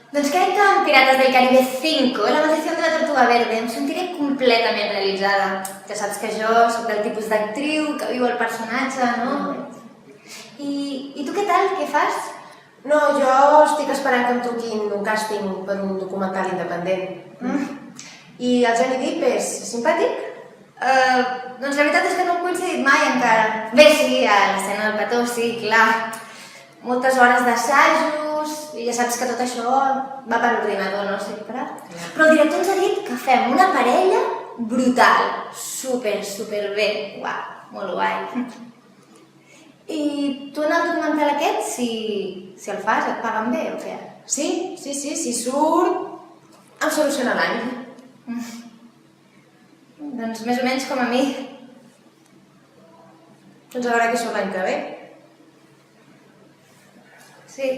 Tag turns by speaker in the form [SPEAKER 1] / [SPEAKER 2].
[SPEAKER 1] Doncs crec que en Pirates del Caribe 5, La maldición de la tortuga verde, em sentiré completament realitzada. Ja saps que jo sóc del tipus d'actriu que viu el personatge, no? I tu què tal? Què fas?
[SPEAKER 2] No, jo estic esperant que em truquin un càsting per un documental independent. I el Johnny Depp és simpàtic?
[SPEAKER 1] Doncs la veritat és que no hem coincidit mai encara. Bé, sí, a l'escena del petó, sí, clar. Moltes hores d'assajos, i ja saps que tot això va per ordinador, no sempre. Però el director ens ha dit que fem una parella brutal. Super bé. Uau, molt guai. I tu en el documental aquest, si el fas, et paguen bé o què?
[SPEAKER 2] Sí, si surt em soluciona l'any.
[SPEAKER 1] Doncs més o menys com a mi.
[SPEAKER 2] Doncs a veure què surt l'any que ve.
[SPEAKER 1] Sí.